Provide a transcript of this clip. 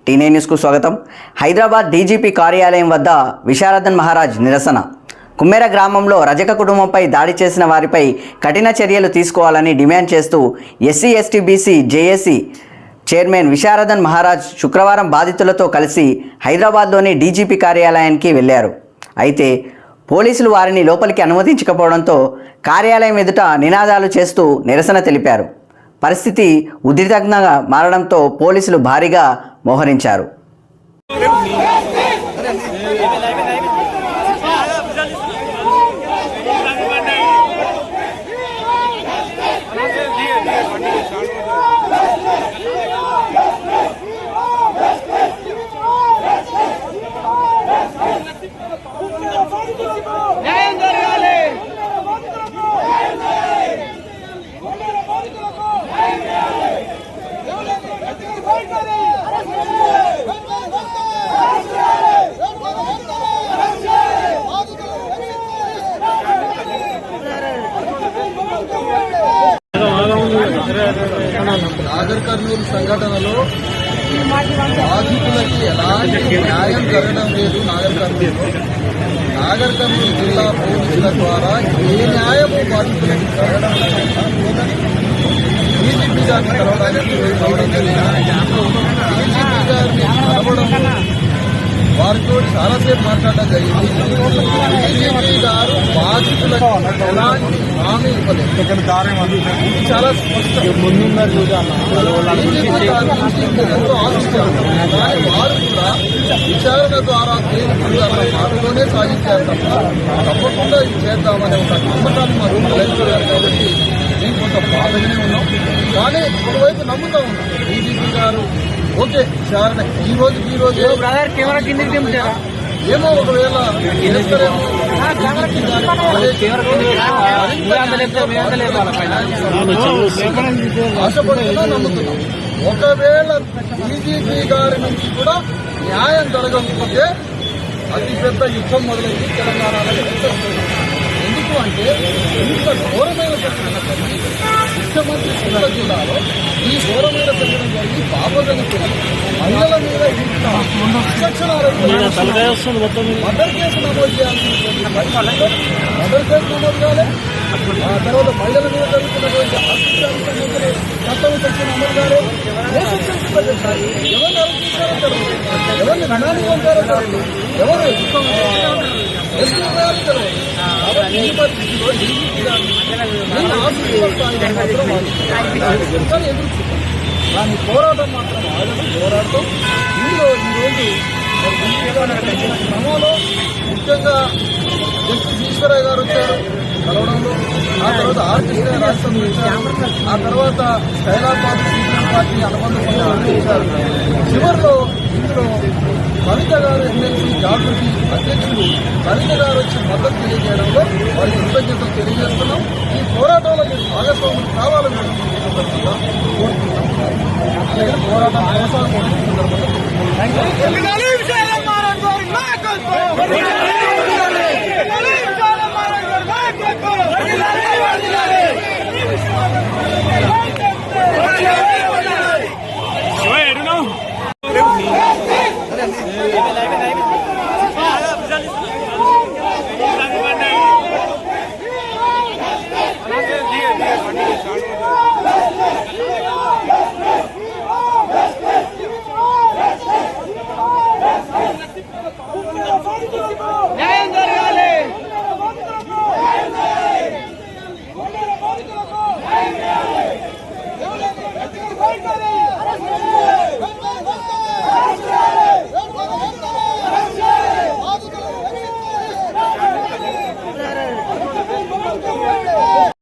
టీనే న్యూస్కు స్వాగతం. హైదరాబాద్ డీజీపీ కార్యాలయం వద్ద విశారదన్ మహారాజ్ నిరసన. కుమ్మేర గ్రామంలో రజక కుటుంబంపై దాడి చేసిన వారిపై కఠిన చర్యలు తీసుకోవాలని డిమాండ్ చేస్తూ SC ST BC JAC chairman Visharadan Maharaj శుక్రవారం బాధితులతో కలిసి హైదరాబాద్లోని డీజీపీ కార్యాలయానికి వెళ్లారు. అయితే పోలీసులు వారిని లోపలికి అనుమతించకపోవడంతో కార్యాలయం ఎదుట నినాదాలు చేస్తూ నిరసన తెలిపారు. పరిస్థితి ఉద్రిక్తంగా మారడంతో పోలీసులు భారీగా మోహరించారు. నాగర్ కర్నూలు సంఘటనలో బాధితులకి ఎలాంటి న్యాయం జరగడం లేదు. నాగర్ కర్నూలు జిల్లా పోలీసుల ద్వారా ఏ న్యాయము బాధితులకి జరగడం లేదని డీజీపీ గారిని కలవడానికి రావడం జరిగింది. డీజీపీ గారిని కలవడం వారితో చాలాసేపు మాట్లాడడం జరిగింది. డీజీపీ గారు బాధితులకు ఎలాంటి హామీ ఇవ్వలేదు. ఇది చాలా స్పష్టం. ఎంతో ఆశిస్తారు కానీ వారు కూడా విచారణ ద్వారా తేలికగా మాటలోనే సాగించారు తప్ప తప్పకుండా ఇది చేద్దామనే ఒక నమ్మకాన్ని మా రూమ్ లేకపోయారు. కాబట్టి మేము కొంత బాధగానే ఉన్నాం, కానీ ఒకవైపు నమ్ముతా ఉన్నాం డీజీపీ గారు ఓకే విచారణ ఈ రోజు ఏమో ఒకవేళ ఆశపడుతున్నా నమ్ముతున్నాం. ఒకవేళ డీజీపీ గారి నుంచి కూడా న్యాయం జరగకపోతే అతిపెద్ద యుద్ధం మొదలైంది తెలంగాణలో. ఎందుకు అంటే ఇంత ఘోరమైన ముఖ్యమంత్రి సిద్దిపేట జిల్లాలో ఈ ఘోరమైన పెంచడం జరిగి బాబోదని మహిళల మీద ఇంత మర్డర్ కేసు నమోదు చేయాల్సినటువంటి మర్డర్ కేసు నమోదు కాలే. ఆ తర్వాత మహిళల మీద జరుగుతున్నటువంటి ఆస్తి చట్టం సెక్షన్ అమలు కాలే. ఏ సెక్షన్ ఎవరిని అరెస్ట్ చేశారో తెలియదు, ఎవరిని రణానికి పంపారో తెలియదు, ఎవరు ఎదుగుతున్నారో తెలియదు. కాబట్టి ఈ పరిస్థితిలో డీజీపీ గారిని ఎదుర్కొంటాం. దాని పోరాటం మాత్రం ఆగదు. పోరాటం ఇందులో ఈరోజు క్రమంలో ముఖ్యంగా జస్టిస్ ఈశ్వరయ్య గారు వచ్చారు కలవడంలో. ఆ తర్వాత ఆర్టిస్ట్ రాష్ట్రంలో ఇచ్చారు. ఆ తర్వాత స్టైలాబాద్ సీపీఎం పార్టీ అనుబంధంగా ఇచ్చారు. చివరిలో ఇందులో కవిత గారు ఎమ్మెల్సీ జాగృతి అధ్యక్షులు కవిత గారు వచ్చి మద్దతు తెలియజేయడంలో వారికి కృతజ్ఞతలు తెలియజేస్తున్నాం. ఈ పోరాటంలో మీరు భాగస్వాములు కావాలని కోరుతున్నాం. పోరాటం కొనసాగుతుంది.